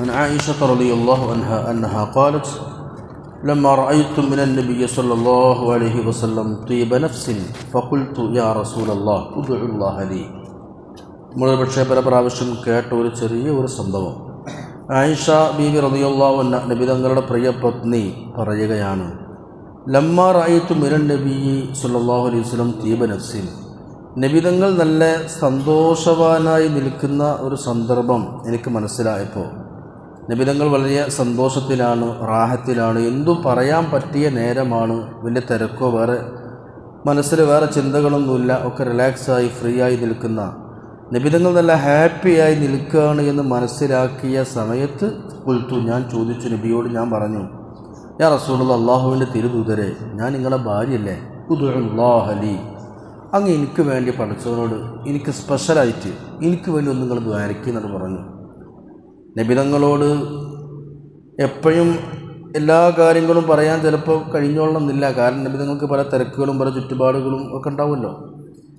عن عائشة رضي الله عنها أنها قالت لما رأيت من النبي صلى الله عليه وسلم طيب نفس فقلت يا رسول الله ادع الله لي. നമ്മൾ പക്ഷേ പല പ്രാവശ്യം കേട്ട ഒരു ചെറിയ സംഭവം. ആയിഷ ബീബി റളിയല്ലാഹു അൻഹ നബി തങ്ങളുടെ പ്രിയ പത്നി പറയുകയാണ്, ലമ്മാ റഅയ്തു മിനൻ നബി സല്ലല്ലാഹു അലൈഹി വസല്ലം തീബ നഫ്സിൻ, നബി തങ്ങൾ നല്ല സന്തോഷവാനായി നിൽക്കുന്ന ഒരു സന്ദർഭം എനിക്ക് മനസ്സിലായപ്പോൾ, നബി തങ്ങൾ വളരെ സന്തോഷത്തിലാണ്, റാഹത്തിലാണ്, എന്തും പറയാൻ പറ്റിയ നേരമാണ്, വലിയ തിരക്കോ വേറെ മനസ്സിൽ വേറെ ചിന്തകളൊന്നുമില്ല, ഒക്കെ റിലാക്സായി ഫ്രീ ആയി നിൽക്കുന്ന നബിതങ്ങൾ നല്ല ഹാപ്പിയായി നിൽക്കുകയാണ് എന്ന് മനസ്സിലാക്കിയ സമയത്ത് കുൽത്തു, ഞാൻ ചോദിച്ചു, നബിയോട് ഞാൻ പറഞ്ഞു, യാ റസൂലുള്ളാഹി, അല്ലാഹുവിൻ്റെ തിരുദൂതരെ, ഞാൻ നിങ്ങളുടെ ഭാര്യയല്ലേ, ഉദ്ഉല്ലാഹ ലി, അങ്ങ് എനിക്ക് വേണ്ടി പഠിച്ചവനോട് എനിക്ക് സ്പെഷ്യലായിട്ട് എനിക്ക് വേണ്ടി ഒന്ന് നിങ്ങൾ ദ്വാരക്കുമെന്ന് പറഞ്ഞു. നബിതങ്ങളോട് എപ്പോഴും എല്ലാ കാര്യങ്ങളും പറയാൻ ചിലപ്പോൾ കഴിഞ്ഞോളണമെന്നില്ല, കാരണം നബിതങ്ങൾക്ക് പല തിരക്കുകളും പല ചുറ്റുപാടുകളും ഒക്കെ ഉണ്ടാവുമല്ലോ.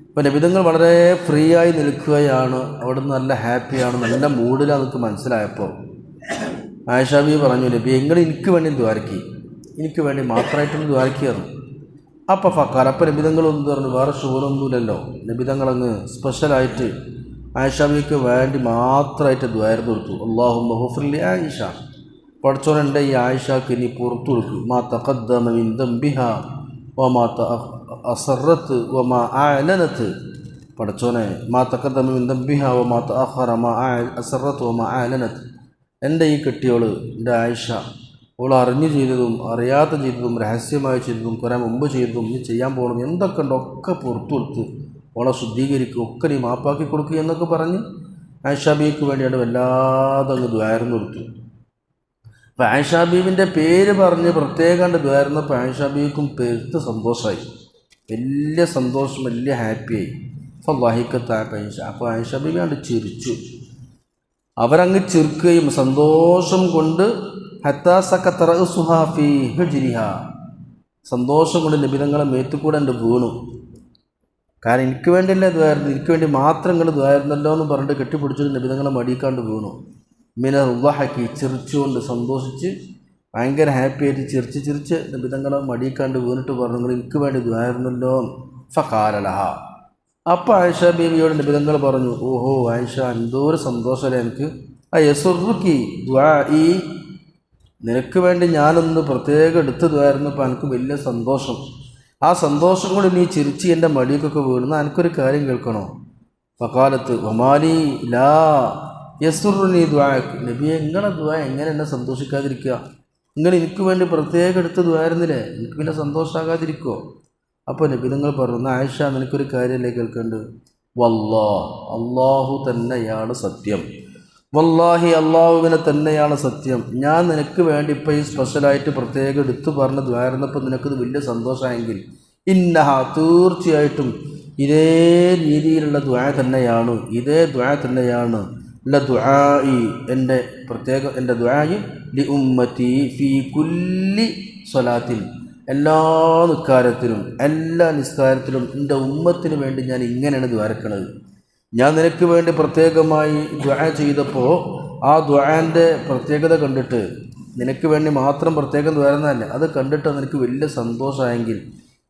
അപ്പോൾ നബിതങ്ങൾ വളരെ ഫ്രീ ആയി നിൽക്കുകയാണ്, അവിടെ നിന്ന് നല്ല ഹാപ്പിയാണ്, നല്ല മൂഡിലാണ് എനിക്ക് മനസ്സിലായപ്പോൾ ആയിഷ ബീവി പറഞ്ഞു, നബി നിങ്ങൾ എനിക്ക് വേണ്ടി ദ്വാരക്കി, എനിക്ക് വേണ്ടി മാത്രമായിട്ടൊന്ന് ദ്വാരക്കിയായിരുന്നു. അപ്പോൾ ഫക്കാൽ, അപ്പോൾ നബിതങ്ങളൊന്നും പറഞ്ഞു, വേറെ ഷുഗറൊന്നുമില്ലല്ലോ, നബിതങ്ങളങ്ങ് സ്പെഷ്യലായിട്ട് ആയിഷ ബീവിക്ക് വേണ്ടി മാത്രമായിട്ട് ദ്വാരം കൊടുത്തു. അല്ലാഹുമ്മ ഗുഫ്രിലി ആയിഷ, പഠിച്ചോൻ എൻ്റെ ഈ ആയിഷക്ക് ഇനി പുറത്തു കൊടുക്കും, മാ തഖദ്ദമ മിൻ ദംബിഹാ വമാ അസറത്ത് വമാ അഅലനത്ത്, പഠിച്ചോനെ മാ തഖദ്ദമ മിൻ ദംബിഹാ വമാ തഅഖറ മാ അസറത്ത് വമാ അഅലനത്ത്, എൻ്റെ ഈ കെട്ടിയോള് എൻ്റെ ആയിഷ, അവൾ അറിഞ്ഞു ചെയ്തതും അറിയാത്ത ചെയ്തതും രഹസ്യമായി ചെയ്തതും കുറേ മുമ്പ് ചെയ്തതും നീ ചെയ്യാൻ പോകണം എന്തൊക്കെ ഉണ്ടോ ഒക്കെ പുറത്തു കൊടുത്ത് അവളെ ശുദ്ധീകരിക്കും, ഒക്കെ നീ മാപ്പാക്കി കൊടുക്കുക എന്നൊക്കെ പറഞ്ഞ് ആയിഷ ബീവിക്ക് വേണ്ടിയാണ് വല്ലാതെ അങ്ങ് ദ്വാരം കൊടുത്തു. അപ്പോൾ ആയിഷ ബീവിൻ്റെ പേര് പറഞ്ഞ് പ്രത്യേകം ദ്വാരുന്നപ്പോൾ ആയിഷ ബീവിക്കും പെരുത്ത് സന്തോഷമായി, വലിയ സന്തോഷം, വലിയ ഹാപ്പിയായി. അപ്പോൾ വഹിക്കത്താക്ക ആയിഷ, അപ്പോൾ ആയിഷ ബീവി കണ്ട് ചിരിച്ചു, അവരങ്ങ് ചിരിക്കുകയും സന്തോഷം കൊണ്ട് ഹത്താ സഖത റഅ്സുഹാ ഫീ ഹിജ്രിഹാ, സന്തോഷം കൊണ്ട് നബിതങ്ങളെ മേത്തുകൂടെ ഉണ്ട് വീണു. കാരണം എനിക്ക് വേണ്ടിയല്ലേ ദ്വാരുന്നു, എനിക്ക് വേണ്ടി മാത്രം ഇങ്ങോട്ട് ദ്വാരുന്നല്ലോ എന്ന് പറഞ്ഞിട്ട് കെട്ടിപ്പിടിച്ചിട്ട് നബിതങ്ങളെ മടിക്കാണ്ട് വീണു. മിനൽ ളഹക്കി, ചിരിച്ചുകൊണ്ട് സന്തോഷിച്ച് ഭയങ്കര ഹാപ്പി ആയിട്ട് ചിരിച്ച് നബിതങ്ങളെ മടിക്കാണ്ട് വീണിട്ട് പറഞ്ഞു, നിങ്ങൾ എനിക്ക് വേണ്ടി ദ്വാരുന്നല്ലോ. ഫഖാല ലഹ, അപ്പോൾ ആയിഷ ബീവിയോട് നബിതങ്ങൾ പറഞ്ഞു, ഓഹോ ആയിഷ, എന്തോ ഒരു സന്തോഷമല്ലേ എനിക്ക്, യസുറുക്കി ദ്വാഇ, നിനക്ക് വേണ്ടി ഞാനൊന്ന് പ്രത്യേകം എടുത്ത് ദ്വാരുന്നപ്പോൾ എനിക്ക് വലിയ സന്തോഷം, ആ സന്തോഷം കൊണ്ട് നീ ചിരിച്ച് എൻ്റെ മടിയൊക്കെ വീഴുന്ന എനിക്കൊരു കാര്യം കേൾക്കണോ. ഫഖാലത്ത് വമാലി ലാ യസുറുനി ദ്വാഅക്, നബിയെ നിങ്ങളെ ദ്വാ എങ്ങനെ എന്നെ സന്തോഷിക്കാതിരിക്കുക, നിങ്ങൾ എനിക്ക് വേണ്ടി പ്രത്യേകം എടുത്ത് ദ്വാരുന്നില്ലേ, എനിക്ക് പിന്നെ സന്തോഷമാകാതിരിക്കുമോ. അപ്പോൾ നബി നിങ്ങൾ പറഞ്ഞു, ആയിഷ നിനക്കൊരു കാര്യമല്ലേ കേൾക്കേണ്ടത്, വല്ലാഹ്, അള്ളാഹു തന്നെയാണ് സത്യം, വല്ലാഹി അള്ളാഹുവിനെ തന്നെയാണ് സത്യം, ഞാൻ നിനക്ക് വേണ്ടി ഇപ്പോൾ ഈ സ്പെഷ്യലായിട്ട് പ്രത്യേകം എടുത്തു പറഞ്ഞ് ദ്വാരുന്നപ്പോൾ നിനക്കിത് വലിയ സന്തോഷമായെങ്കിൽ, ഇന്നഹ, തീർച്ചയായിട്ടും ഇതേ രീതിയിലുള്ള ദ്വാ തന്നെയാണ്, ഇതേ ദ്വാ തന്നെയാണ് ല ദുആഇ, എൻ്റെ ദുആഇ ലി ഉമ്മത്തി ഫീ കുല്ലി സ്വലാത്തിൻ, എല്ലാ നിസ്കാരത്തിലും എല്ലാ നിസ്കാരത്തിലും എൻ്റെ ഉമ്മത്തിന് വേണ്ടി ഞാൻ ഇങ്ങനെയാണ് ദ്വാരക്കണത്. ഞാൻ നിനക്ക് വേണ്ടി പ്രത്യേകമായി ദുആ ചെയ്തപ്പോൾ ആ ദുആൻ്റെ പ്രത്യേകത കണ്ടിട്ട്, നിനക്ക് വേണ്ടി മാത്രം പ്രത്യേകം ദ്വാരുന്നതല്ല, അത് കണ്ടിട്ട് നിനക്ക് വലിയ സന്തോഷമായെങ്കിൽ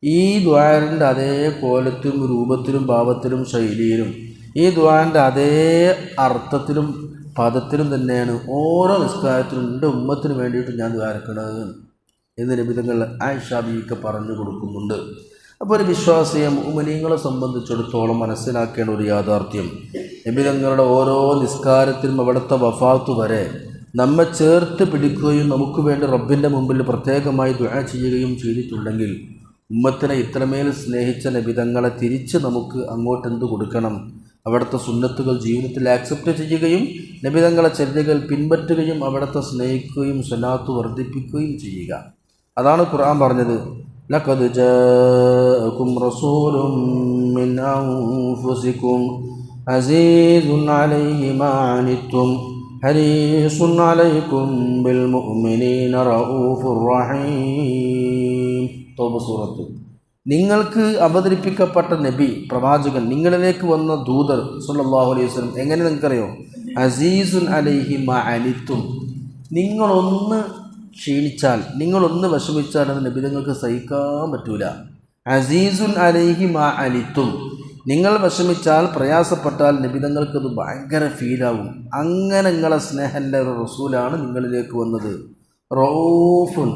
ഈ ദ്വാരൻ്റെ അതേ കോലത്തിലും രൂപത്തിലും ഭാവത്തിലും ശൈലിയിലും ഈ ദ്വാരൻ്റെ അതേ അർത്ഥത്തിലും പദത്തിലും തന്നെയാണ് ഓരോ നിസ്കാരത്തിലും എൻ്റെ ഉമ്മത്തിന് വേണ്ടിയിട്ട് ഞാൻ ദ്വാരക്കണത് എന്ന് നബിതങ്ങൾ ആയിഷ ബീവിക്ക് പറഞ്ഞു കൊടുക്കുന്നുണ്ട്. അപ്പോൾ ഒരു വിശ്വാസിയെ മുഅ്മിനീങ്ങളെ സംബന്ധിച്ചിടത്തോളം മനസ്സിലാക്കേണ്ട ഒരു യാഥാർത്ഥ്യം, നബിതങ്ങളുടെ ഓരോ നിസ്കാരത്തിലും അവിടുത്തെ വഫാത്ത് വരെ നമ്മെ ചേർത്ത് പിടിക്കുകയും നമുക്ക് വേണ്ടി റബ്ബിൻ്റെ മുമ്പിൽ പ്രത്യേകമായി ദുആ ചെയ്യുകയും ചെയ്തിട്ടുണ്ടെങ്കിൽ, ഉമ്മത്തിനെ ഇത്രമേൽ സ്നേഹിച്ച നബിതങ്ങളെ തിരിച്ച് നമുക്ക് അങ്ങോട്ട് എന്ത് കൊടുക്കണം, അവിടുത്തെ സുന്നത്തുകൾ ജീവിതത്തിൽ ആക്സെപ്റ്റ് ചെയ്യുകയും നബിതങ്ങളെ ചര്യകൾ പിൻപറ്റുകയും അവിടുത്തെ സ്നേഹിക്കുകയും സ്വലാത്ത് വർദ്ധിപ്പിക്കുകയും ചെയ്യുക. അതാണ് ഖുർആൻ പറഞ്ഞത്, ലഖദ് ജാഅകും റസൂലുൻ മിൻ അൻഫുസികും അസീസുൻ അലൈഹി മാ അനിത്തും ഹരീസുൻ അലൈക്കും ബിൽ മുഅ്മിനീന റഊഫുർ റഹീം. തൗബ സൂറത്ത്. നിങ്ങൾക്ക് അവതരിപ്പിക്കപ്പെട്ട നബി പ്രവാചകൻ, നിങ്ങളിലേക്ക് വന്ന ദൂതർ സല്ലല്ലാഹു അലൈഹി വസല്ലം എങ്ങനെ നിങ്ങൾക്കറിയോ, അസീസുൻ അലൈഹി മാ അനിത്തും, നിങ്ങളൊന്ന് ക്ഷീണിച്ചാൽ, നിങ്ങളൊന്ന് വിഷമിച്ചാൽ അത് നബിതങ്ങൾക്ക് സഹിക്കാൻ പറ്റൂല. അസീസുൻ അലൈഹി മാ അനിത്തും, നിങ്ങൾ വിഷമിച്ചാൽ, പ്രയാസപ്പെട്ടാൽ നബിതങ്ങൾക്കത് ഭയങ്കര ഫീലാവും. അങ്ങനെ നിങ്ങളെ സ്നേഹൻ്റെ ഒരു റസൂലാണ് നിങ്ങളിലേക്ക് വന്നത്. റഊഫുൻ,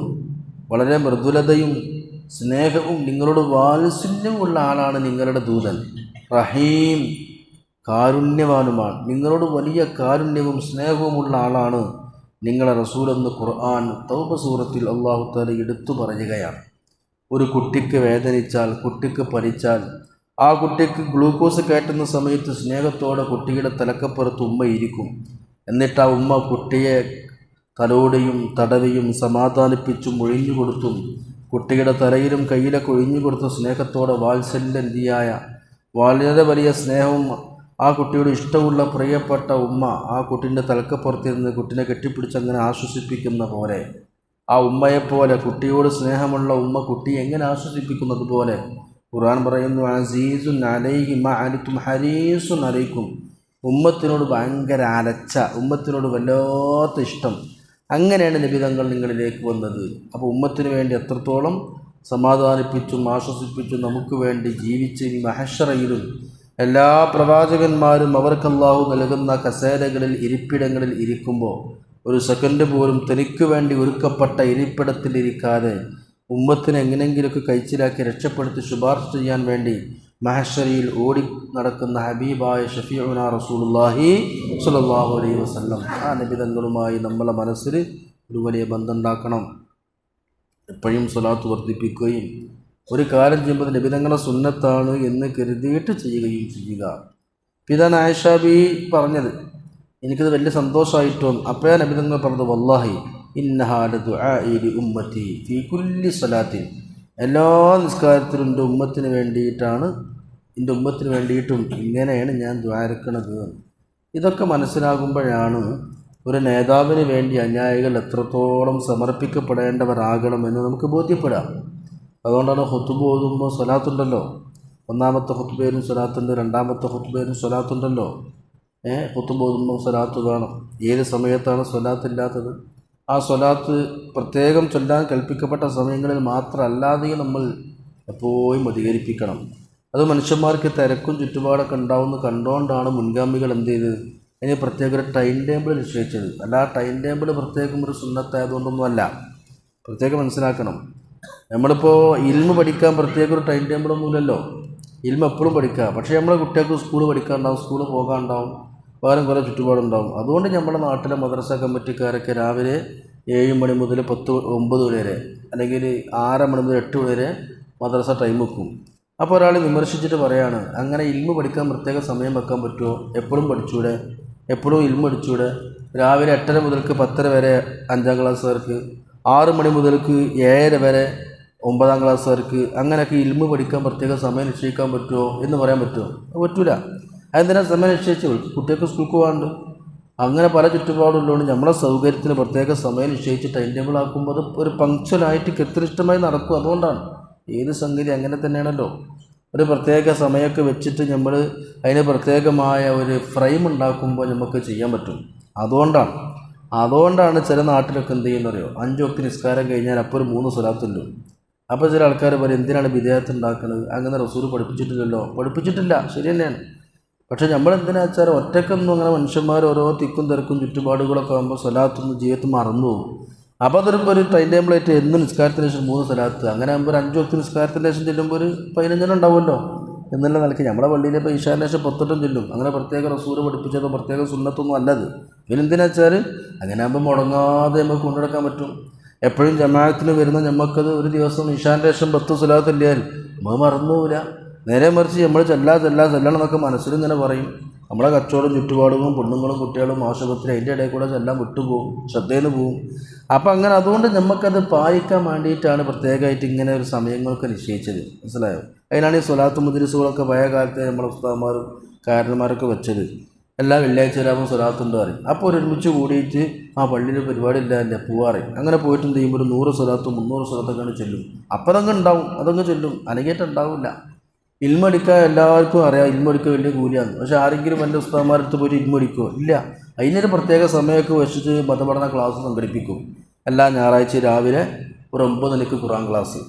വളരെ മൃദുലതയും സ്നേഹവും നിങ്ങളോട് വാത്സല്യമുള്ള ആളാണ് നിങ്ങളുടെ ദൂതൻ. റഹീം, കാരുണ്യവാനുമാണ്, നിങ്ങളോട് വലിയ കാരുണ്യവും സ്നേഹവുമുള്ള ആളാണ് നിങ്ങളെ റസൂലെന്ന് ഖുർആൻ തൗബ സൂറത്തിൽ അല്ലാഹു തആല എടുത്തു പറയുകയാണ്. ഒരു കുട്ടിക്ക് വേദനിച്ചാൽ, കുട്ടിക്ക് പനിച്ചാൽ, ആ കുട്ടിക്ക് ഗ്ലൂക്കോസ് കയറ്റുന്ന സമയത്ത് സ്നേഹത്തോടെ കുട്ടിയുടെ തലക്കപ്പുറത്ത് ഉമ്മ ഇരിക്കും. എന്നിട്ട് ആ ഉമ്മ കുട്ടിയെ തലോടിയും തടവിയും സമാധാനിപ്പിച്ചും ഒഴിഞ്ഞു കൊടുത്തും കുട്ടിയുടെ തലയിലും കയ്യിലൊക്കെ ഒഴിഞ്ഞു കൊടുത്ത സ്നേഹത്തോടെ വാത്സല്യന്തിയായ വളരെ വലിയ സ്നേഹവും ആ കുട്ടിയോട് ഇഷ്ടമുള്ള പ്രിയപ്പെട്ട ഉമ്മ ആ കുട്ടീൻ്റെ തലക്കപ്പുറത്തിരുന്ന് കുട്ടിനെ കെട്ടിപ്പിടിച്ച് അങ്ങനെ ആശ്വസിപ്പിക്കുന്ന പോലെ, ആ ഉമ്മയെപ്പോലെ കുട്ടിയോട് സ്നേഹമുള്ള ഉമ്മ കുട്ടിയെ എങ്ങനെ ആശ്വസിപ്പിക്കുന്നത് പോലെ ഖുർആൻ പറയുന്നു, അസീസുൻ അലൈഹി മാ അനിത്തും ഹരീസുൻ അലൈക്കും, ഉമ്മത്തിനോട് ഭയങ്കര അലച്ച, ഉമ്മത്തിനോട് വല്ലാത്ത ഇഷ്ടം. അങ്ങനെയാണ് നബിതങ്ങൾ നിങ്ങളിലേക്ക് വന്നത്. അപ്പോൾ ഉമ്മത്തിന് വേണ്ടി എത്രത്തോളം സമാധാനിപ്പിച്ചും ആശ്വസിപ്പിച്ചും നമുക്ക് വേണ്ടി ജീവിച്ച് ഇനി മഹശറയിലും എല്ലാ പ്രവാചകന്മാരും അവർക്ക് അല്ലാഹു നൽകുന്ന കസേരകളിൽ ഇരിപ്പിടങ്ങളിൽ ഇരിക്കുമ്പോൾ ഒരു സെക്കൻഡ് പോലും തനിക്ക് വേണ്ടി ഒരുക്കപ്പെട്ട ഇരിപ്പിടത്തിലിരിക്കാതെ ഉമ്മത്തിനെ എങ്ങനെയെങ്കിലുമൊക്കെ കഴിച്ചിലാക്കി രക്ഷപ്പെടുത്തി ശുപാർശ ചെയ്യാൻ വേണ്ടി മഹശറിയിൽ ഓടി നടക്കുന്ന ഹബീബായ ഷഫീഉനാ റസൂലുള്ളാഹി സ്വല്ലല്ലാഹു അലൈഹി വസല്ലം, ആ നബിതങ്ങളുമായി നമ്മളെ മനസ്സിൽ ഒരു വലിയ ബന്ധം ഉണ്ടാക്കണം. എപ്പോഴും സ്വലാത്ത് വർദ്ധിപ്പിക്കുകയും ഒരു കാര്യം ചെയ്യുമ്പോൾ നബിതങ്ങളെ സുന്നത്താണ് എന്ന് കരുതിയിട്ട് ചെയ്യുകയും ചെയ്യുക. പിതാൻ ആയിഷ ബി പറഞ്ഞത് എനിക്കത് വലിയ സന്തോഷമായിട്ട് തോന്നും. അപ്പോഴാ നബിതങ്ങൾ പറഞ്ഞത്, വല്ലാഹി ഇന്നഹാ ലദുആഇ ലി ഉമ്മത്തി ഫീ കുല്ലി സ്വലാത്തിൻ, എല്ലാ നിസ്കാരത്തിലും എൻ്റെ ഉമ്മത്തിന് വേണ്ടിയിട്ടാണ്, എൻ്റെ ഉമ്മത്തിന് വേണ്ടിയിട്ടും ഇങ്ങനെയാണ് ഞാൻ ദ്വാരക്കണത്. ഇതൊക്കെ മനസ്സിലാകുമ്പോഴാണ് ഒരു നേതാവിന് വേണ്ടി അനുയായികൾ എത്രത്തോളം സമർപ്പിക്കപ്പെടേണ്ടവരാകണമെന്ന് നമുക്ക് ബോധ്യപ്പെടാം. അതുകൊണ്ടാണ് ഖുത്ബ ഓതുമ്പോൾ സ്വലാത്തുണ്ടല്ലോ, ഒന്നാമത്തെ ഖുത്ബയിലും സ്വലാത്തുണ്ട്, രണ്ടാമത്തെ ഖുത്ബയിലും സ്വലാത്തുണ്ടല്ലോ. ഖുത്ബ ഓതുമ്പോൾ സ്വലാത്ത് വേണം. ഏത് സമയത്താണ് സ്വലാത്തില്ലാത്തത്? ആ സ്വലാത്ത് പ്രത്യേകം ചൊല്ലാൻ കൽപ്പിക്കപ്പെട്ട സമയങ്ങളിൽ മാത്രമല്ലാതെയും നമ്മൾ എപ്പോഴും അധികരിപ്പിക്കണം. അത് മനുഷ്യന്മാർക്ക് തിരക്കും ചുറ്റുപാടൊക്കെ ഉണ്ടാവുമെന്ന് കണ്ടുകൊണ്ടാണ് മുൻഗാമികൾ എന്ത് ചെയ്ത് അതിന് പ്രത്യേക ഒരു ടൈം ടേബിൾ നിശ്ചയിച്ചത്. അല്ല, ആ ടൈം ടേബിൾ പ്രത്യേകം ഒരു സുന്നത്തായതുകൊണ്ടൊന്നും അല്ല, പ്രത്യേകം മനസ്സിലാക്കണം. നമ്മളിപ്പോൾ ഇൽമ് പഠിക്കാൻ പ്രത്യേക ഒരു ടൈം ടേബിളൊന്നുമില്ലല്ലോ. ഇൽമ് എപ്പോഴും പഠിക്കുക. പക്ഷേ നമ്മളെ കുട്ടികൾക്ക് സ്കൂൾ പഠിക്കാനുണ്ടാവും, സ്കൂളിൽ പോകാനുണ്ടാവും, വേറെ കുറേ ചുറ്റുപാടുണ്ടാവും. അതുകൊണ്ട് നമ്മുടെ നാട്ടിലെ മദ്രസ കമ്മിറ്റിക്കാരൊക്കെ രാവിലെ 7 മണി മുതൽ 9 മണി വരെ, അല്ലെങ്കിൽ 6 മണി മുതൽ 8 മണി വരെ മദ്രസ ടൈം വെക്കും. അപ്പോൾ ഒരാൾ വിമർശിച്ചിട്ട് പറയാണ്, അങ്ങനെ ഇൽമ് പഠിക്കാൻ പ്രത്യേക സമയം വെക്കാൻ പറ്റുമോ? എപ്പോഴും പഠിച്ചൂടെ? എപ്പോഴും ഇൽമ് പഠിച്ചൂടെ? രാവിലെ 8:30 മുതൽക്ക് 10:30 വരെ 5ാം ക്ലാസ്സുകാർക്ക്, 6 മണി മുതൽക്ക് 7:30 വരെ 9ാം ക്ലാസ്സുകാർക്ക്, അങ്ങനെയൊക്കെ ഇൽമ് പഠിക്കാൻ പ്രത്യേക സമയം നിശ്ചയിക്കാൻ പറ്റുമോ എന്ന് പറയാൻ പറ്റുമോ? പറ്റൂല. അതെന്തിനാ സമയം നിശ്ചയിച്ചു? കുട്ടികൾക്ക് സ്കൂൾക്ക് പോകാണ്ട്. അങ്ങനെ പല ചുറ്റുപാടുള്ളതുകൊണ്ട് നമ്മളെ സൗകര്യത്തിന് പ്രത്യേക സമയം നിശ്ചയിച്ച് ടൈം ടേബിൾ ആക്കുമ്പോൾ അത് ഒരു പങ്ക്ച്വലായിട്ട് കൃത്യനിഷ്ഠമായി നടക്കും. അതുകൊണ്ടാണ് ഏത് സംഗതി അങ്ങനെ തന്നെയാണല്ലോ. ഒരു പ്രത്യേക സമയമൊക്കെ വെച്ചിട്ട് നമ്മൾ അതിന് പ്രത്യേകമായ ഒരു ഫ്രെയിം ഉണ്ടാക്കുമ്പോൾ നമുക്ക് ചെയ്യാൻ പറ്റും. അതുകൊണ്ടാണ് ചില നാട്ടിലൊക്കെ എന്ത് ചെയ്യുന്നറിയോ, 5 വക്ത് നിസ്കാരം കഴിഞ്ഞാൽ അപ്പോൾ ഒരു 3 സ്വലാത്തുണ്ട്. അപ്പോൾ ചില ആൾക്കാർ പറയും, എന്തിനാണ് ബിദഅത്ത് ഉണ്ടാക്കുന്നത്? അങ്ങനെ റസൂൽ പഠിപ്പിച്ചിട്ടില്ലല്ലോ. പഠിപ്പിച്ചിട്ടില്ല, ശരി തന്നെയാണ്. പക്ഷേ നമ്മളെന്തിനാ വെച്ചാൽ ഒറ്റക്കൊന്നും അങ്ങനെ മനുഷ്യന്മാർ ഓരോ തിക്കും തിരക്കും ചുറ്റുപാടുകളൊക്കെ ആകുമ്പോൾ സ്വലാത്തൊന്നും ജീവിതത്തിൽ മറന്നു പോകും. അപ്പോൾ അതൊരു ടൈം ടേബിളായിട്ട് എന്നും നിസ്കാരത്തിന് ശേഷം 3 സ്വലാത്ത്, അങ്ങനെ ആകുമ്പോൾ 5 വക്ത് നിസ്കാരത്തിന് ശേഷം ചെല്ലുമ്പോൾ ഒരു 15 ഉണ്ടാവുമല്ലോ എന്നുള്ള നിലയ്ക്ക് നമ്മുടെ പള്ളിയിലെ ഇപ്പോൾ ഈശാന് ശേഷം 10 ചെല്ലും. അങ്ങനെ പ്രത്യേക റസൂൽ പഠിപ്പിച്ചതോ പ്രത്യേക സുന്നത്തൊന്നും അല്ലത്. ഇതിനെന്തിനാ വെച്ചാൽ അങ്ങനെ ആകുമ്പോൾ മുടങ്ങാതെ നമുക്ക് കൊണ്ടുനടക്കാൻ പറ്റും. എപ്പോഴും ജമാഅത്തിന് വരുന്ന നമുക്കത് ഒരു ദിവസം ഈശാൻ്റെ ശേഷം 10 സ്വലാത്ത് ഇല്ലാൽ നമ്മൾ മറന്നു പോവില്ല. നേരെ മറിച്ച് നമ്മൾ ചെല്ലണം എന്നൊക്കെ മനസ്സിലിങ്ങനെ പറയും. നമ്മളെ കച്ചവടം ചുറ്റുപാടുകളും പെണ്ണുങ്ങളും കുട്ടികളും ആശുപത്രി അതിൻ്റെ ഇടയിൽ കൂടെ എല്ലാം വിട്ടുപോകും, ശ്രദ്ധയിൽ നിന്ന് പോകും. അപ്പോൾ അങ്ങനെ അതുകൊണ്ട് നമുക്കത് പാലിക്കാൻ വേണ്ടിയിട്ടാണ് പ്രത്യേകമായിട്ട് ഇങ്ങനെ ഒരു സമയങ്ങളൊക്കെ നിശ്ചയിച്ചത്. മനസ്സിലായോ? അതിനാണ് ഈ സ്വലാത്ത് മജ്‌ലിസുകളൊക്കെ പഴയ കാലത്തെ നമ്മളെ ഉസ്താദന്മാരും കാരണന്മാരൊക്കെ വെച്ചത്. എല്ലാ വെള്ളിയാഴ്ച രാവും സ്വലാത്തുണ്ട് പറയും. അപ്പോൾ ഒരുമിച്ച് കൂടിയിട്ട് ആ പള്ളിയിൽ പരിപാടി ഇല്ല പോവാറയും. അങ്ങനെ പോയിട്ട് എന്ത് ചെയ്യുമ്പോൾ ഒരു 100 സ്വലാത്തും 300 സ്വലാത്തൊക്കെയാണ് ചെല്ലും. അപ്പോൾ അതങ്ങ് ഉണ്ടാവും, അതങ്ങ് ചെല്ലും, അനങ്ങേറ്റം ഉണ്ടാവില്ല. ഇൽമടിക്കാൻ എല്ലാവർക്കും അറിയാം, ഇൽമടിക്കാൻ വലിയ കൂലിയാണ്. പക്ഷേ ആരെങ്കിലും എൻ്റെ ഉസ്താദന്മാരടുത്ത് പോയിട്ട് ഇൽമടിക്കുമോ? ഇല്ല. അതിനൊരു പ്രത്യേക സമയമൊക്കെ വെച്ചിട്ട് മതപഠന ക്ലാസ് സംഘടിപ്പിക്കും. എല്ലാ ഞായറാഴ്ച രാവിലെ ഒരു 9 മണിക്ക് ഖുർആൻ ക്ലാസ്.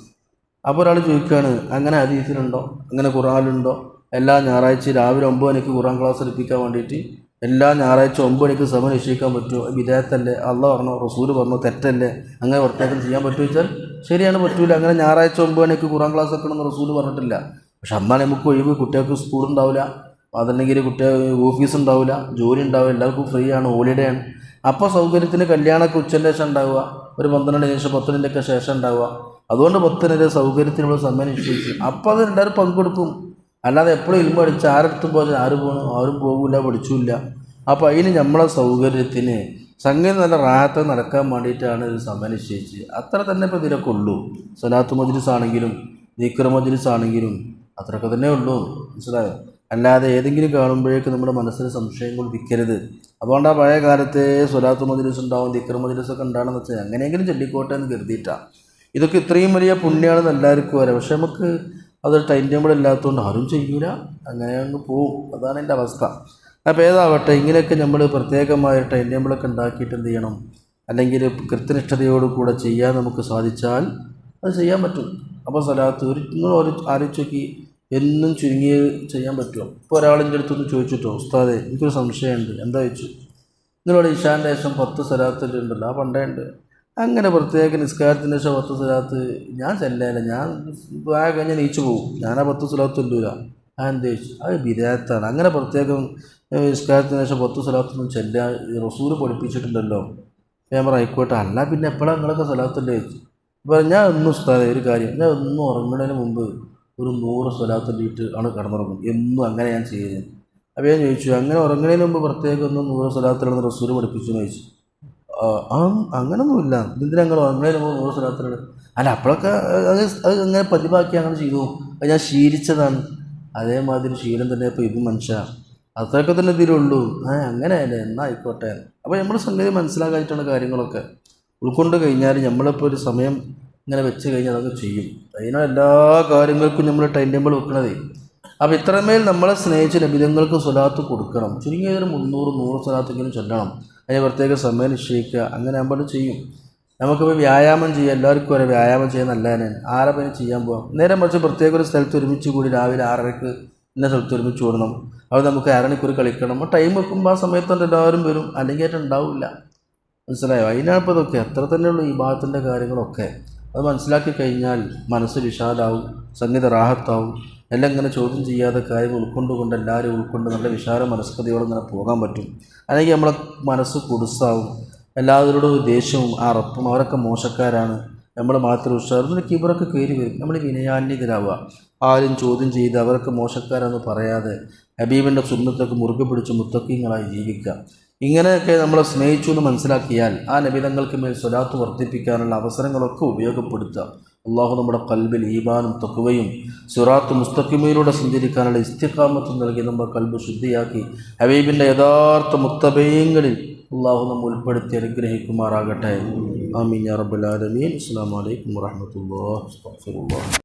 അപ്പോൾ ഒരാൾ ചോദിക്കുകയാണ്, അങ്ങനെ ഹദീസിലുണ്ടോ, അങ്ങനെ ഖുർആനിലുണ്ടോ എല്ലാ ഞായറാഴ്ച രാവിലെ 9 മണിക്ക് ഖുർആൻ ക്ലാസ് എടുപ്പിക്കാൻ വേണ്ടിയിട്ട് എല്ലാ ഞായറാഴ്ച 9 മണിക്ക് സമയം നിശ്ചയിക്കാൻ പറ്റുമോ? വിദേഹത്തല്ലേ? അള്ളാഹ് പറഞ്ഞോ, റസൂല് പറഞ്ഞോ, തെറ്റല്ലേ? അങ്ങനെ പ്രത്യേകം ചെയ്യാൻ പറ്റുമോ ചോദിച്ചാൽ ശരിയാണ്, പറ്റൂല. അങ്ങനെ ഞായറാഴ്ച 9 മണിക്ക് ഖുർആൻ ക്ലാസ് വെക്കണമെന്ന് റസൂല് പറഞ്ഞിട്ടില്ല. പക്ഷെ അന്നാണ് നമുക്ക് ഒഴിവ്, കുട്ടികൾക്ക് സ്കൂൾ ഉണ്ടാവില്ല, അതല്ലെങ്കിൽ കുട്ടികൾ ഓഫീസ് ഉണ്ടാവില്ല, ജോലി ഉണ്ടാവില്ല, എല്ലാവർക്കും ഫ്രീ ആണ്, ഹോളിഡേ ആണ്. അപ്പോൾ സൗകര്യത്തിന് കല്യാണമൊക്കെ ഉച്ചൻ്റെ ശേഷം ഉണ്ടാവുക, ഒരു 12 ശേഷം 10 ശേഷം ഉണ്ടാവുക. അതുകൊണ്ട് 10 സൗകര്യത്തിനുള്ള സമയം നിശ്ചയിച്ചു. അപ്പോൾ അത് എല്ലാവരും പങ്കെടുക്കും. അല്ലാതെ എപ്പോഴും ഇൽമ പഠിച്ച് ആരെടുത്തും പോയാൽ ആര് പോകണം, ആരും പോകില്ല, പഠിച്ചില്ല. അപ്പോൾ അതിന് നമ്മളെ സൗകര്യത്തിന് സംഗതി നല്ല റാഹത്ത് നടക്കാൻ വേണ്ടിയിട്ടാണ് ഒരു സമയം നിശ്ചയിച്ച്. അത്ര തന്നെ ഇപ്പോൾ ഇതിലൊക്കെ ഉള്ളൂ. സ്വലാത്ത് മജ്ലിസ് ആണെങ്കിലും ദിക്ർ മജ്ലിസ് ആണെങ്കിലും അത്രയൊക്കെ തന്നെ ഉള്ളൂ. മനസ്സിലായോ? അല്ലാതെ ഏതെങ്കിലും കാണുമ്പോഴേക്ക് നമ്മുടെ മനസ്സിന് സംശയങ്ങൾ വിൽക്കരുത്. അതുകൊണ്ടാണ് പഴയ കാലത്തെ സ്വലാത്ത് മജ്ലിസ് ഉണ്ടാവും, ദിക്ർ മജ്ലിസൊക്കെ ഉണ്ടാണെന്ന് വെച്ചാൽ എങ്ങനെയെങ്കിലും ചൊല്ലിക്കോട്ടെ എന്ന് കരുതിയിട്ടാണ്. ഇതൊക്കെ ഇത്രയും വലിയ പുണ്യമാണെന്ന് എല്ലാവർക്കും അറിയാം. പക്ഷെ നമുക്ക് അതൊരു ടൈം ടേബിൾ ഇല്ലാത്തതുകൊണ്ട് ആരും ചെയ്യൂല, അങ്ങനെ അങ്ങ് പോവും. അതാണ് എൻ്റെ അവസ്ഥ. അപ്പോൾ ഏതാവട്ടെ, ഇങ്ങനെയൊക്കെ നമ്മൾ പ്രത്യേകമായ ടൈം ടേബിളൊക്കെ ഉണ്ടാക്കിയിട്ട് എന്ത് ചെയ്യണം, അല്ലെങ്കിൽ കൃത്യനിഷ്ഠതയോടുകൂടെ ചെയ്യാൻ നമുക്ക് സാധിച്ചാൽ അത് ചെയ്യാൻ പറ്റും. അപ്പോൾ സ്വലാത്ത് നിങ്ങൾ ആലോചിച്ച് നോക്കി, എന്നും ചുരുങ്ങിയ ചെയ്യാൻ പറ്റുമോ? ഇപ്പോൾ ഒരാളിൻ്റെ അടുത്തൊന്ന് ചോദിച്ചിട്ടോ, ഉസ്താദേ എനിക്കൊരു സംശയമുണ്ട്, എന്താ ചോദിച്ചു? നിങ്ങളോട് ഇശാൻ്റെ ശേഷം 10 സ്വലാത്ത് ഉണ്ടല്ലോ, ആ പണ്ടേ ഉണ്ട്, അങ്ങനെ പ്രത്യേക നിസ്കാരത്തിന് ശേഷം 10 സ്വലാത്ത് ഞാൻ ചെല്ലല്ല, ഞാൻ കഴിഞ്ഞാൽ നീച്ചു പോകും, ഞാൻ ആ 10 സ്വലാത്ത് ചൊല്ലൂല. ആ എന്താ ചോദിച്ചു? അത് ബിദഅത്താണ്. അങ്ങനെ പ്രത്യേകം നിസ്കാരത്തിന് ശേഷം 10 സ്വലാത്തൊന്നും ചെല്ലാൻ റസൂല് പഠിപ്പിച്ചിട്ടുണ്ടല്ലോ. ഞാൻ പറഞ്ഞു ആയിക്കോട്ടെ, അല്ല പിന്നെ എപ്പോഴാണ് നിങ്ങളൊക്കെ സ്വലാത്തിൻ്റെ ചോദിച്ചു? ഇപ്പോൾ ഞാൻ ഒന്നും ഉസ്താദേ ഒരു കാര്യം, ഞാൻ ഒന്നും ഉറങ്ങുന്നതിന് മുമ്പ് ഒരു 100 സ്വലാത്ത് ചൊല്ലിയിട്ട് ആണ് കിടന്നുറങ്ങും, എന്നും അങ്ങനെ ഞാൻ ചെയ്യുന്നത്. അപ്പോൾ ഞാൻ ചോദിച്ചു, അങ്ങനെ ഉറങ്ങുന്നതിന് മുമ്പ് പ്രത്യേകം ഒന്നും 100 സ്വലാത്തിലാണെന്ന് റസൂല് പഠിപ്പിച്ചു എന്ന് ചോദിച്ചു. അങ്ങനൊന്നുമില്ല, ഇതിന് ഞങ്ങൾ ഉറങ്ങുന്നതിന് മുമ്പ് 100 സ്വലാത്തിലാണ്. അല്ല അപ്പോഴൊക്കെ അത് അങ്ങനെ പതിവാക്കി അങ്ങനെ ചെയ്തു, അത് ഞാൻ ശീലിച്ചതാണ്. അതേമാതിരി ശീലം തന്നെ ഇപ്പോൾ ഇത് മനുഷ്യ, അത്രയൊക്കെ തന്നെ ഇതിലുള്ളൂ. അങ്ങനെയല്ലേ, എന്നാൽ ആയിക്കോട്ടെ. അപ്പോൾ നമ്മൾ സംഗതി മനസ്സിലാക്കാനായിട്ടാണ് കാര്യങ്ങളൊക്കെ ഉൾക്കൊണ്ട് കഴിഞ്ഞാൽ നമ്മളിപ്പോൾ ഒരു സമയം ഇങ്ങനെ വെച്ച് കഴിഞ്ഞാൽ അതൊക്കെ ചെയ്യും. അതിനാണ് എല്ലാ കാര്യങ്ങൾക്കും നമ്മൾ ടൈം ടേബിൾ വെക്കണതേ. അപ്പോൾ ഇത്രമേൽ നമ്മളെ സ്നേഹിച്ച നബിതങ്ങൾക്ക് സ്വലാത്ത് കൊടുക്കണം. ചുരുങ്ങിയ ഒരു 300 സ്വലാത്തെങ്കിലും ചൊല്ലണം. അതിന് പ്രത്യേക സമയം നിശ്ചയിക്കുക. അങ്ങനെ ആകുമ്പോൾ ചെയ്യും. നമുക്കിപ്പോൾ വ്യായാമം ചെയ്യാം, എല്ലാവർക്കും വരെ വ്യായാമം ചെയ്യാൻ നല്ലതാണ്. ആരെ പനി ചെയ്യാൻ പോകാം. നേരെ മറിച്ച് പ്രത്യേക ഒരു സ്ഥലത്ത് ഒരുമിച്ച് കൂടി രാവിലെ 6:30 ഇന്ന സ്ഥലത്ത് ഒരുമിച്ച് ഓടണം, അത് നമുക്ക് 1/2 മണിക്കൂർ കളിക്കണം. അപ്പോൾ ടൈം വെക്കുമ്പോൾ ആ സമയത്തുകൊണ്ട് എല്ലാവരും വരും, അല്ലെങ്കിൽ ആയിട്ട് ഉണ്ടാവില്ല. മനസ്സിലായോ? അതിനാണിപ്പോൾ ഇതൊക്കെ അത്ര തന്നെയുള്ളൂ ഈ ഭാഗത്തിൻ്റെ കാര്യങ്ങളൊക്കെ. അത് മനസ്സിലാക്കി കഴിഞ്ഞാൽ മനസ്സ് വിശാലാവും, സംഗീത റാഹത്താവും. എല്ലാം ഇങ്ങനെ ചോദ്യം ചെയ്യാതെ കാര്യങ്ങൾ ഉൾക്കൊണ്ടുകൊണ്ട് എല്ലാവരും ഉൾക്കൊണ്ട് നല്ല വിശാല മനസ്കതയോടെ ഇങ്ങനെ പോകാൻ പറ്റും. അല്ലെങ്കിൽ നമ്മളെ മനസ്സ് കുടുസാവും, എല്ലാവരോടും ദേഷ്യവും അറപ്പും, അവരൊക്കെ മോശക്കാരാണ്, നമ്മൾ മാത്രം ഉഷാർ, ഇതിന് കിബറൊക്കെ കയറി വരും. നമ്മൾ വിനയാന്വിതരാവുക. ആരും ചോദ്യം ചെയ്ത് അവരൊക്കെ മോശക്കാരാണെന്ന് പറയാതെ ഹബീബിൻ്റെ സുന്നത്തൊക്കെ മുറുകെ പിടിച്ച് മുത്തഖീങ്ങളായി ജീവിക്കുക. ഇങ്ങനെയൊക്കെ നമ്മളെ സ്നേഹിച്ചു എന്ന് മനസ്സിലാക്കിയാൽ ആ നബിതങ്ങൾക്ക് മേൽ സ്വലാത്ത് വർദ്ധിപ്പിക്കാനുള്ള അവസരങ്ങളൊക്കെ ഉപയോഗപ്പെടുത്തുക. അള്ളാഹു നമ്മുടെ ഖൽബിൽ ഈമാനും തഖ്വയും സിറാത്ത് മുസ്തഖീമിലൂടെ സഞ്ചരിക്കാനുള്ള ഇസ്തിഖാമത്ത് നൽകി നമ്മുടെ ഖൽബ് ശുദ്ധിയാക്കി ഹബീബിൻ്റെ യഥാർത്ഥ മുത്തബഈങ്ങളിൽ അള്ളാഹു നമ്മെ ഉൾപ്പെടുത്തി അനുഗ്രഹിക്കുമാറാകട്ടെ. ആമീൻ യാ റബ്ബൽ ആലമീൻ. അസ്സലാമു അലൈക്കും വറഹ്മത്തുള്ളാഹി വബറകാതുഹു.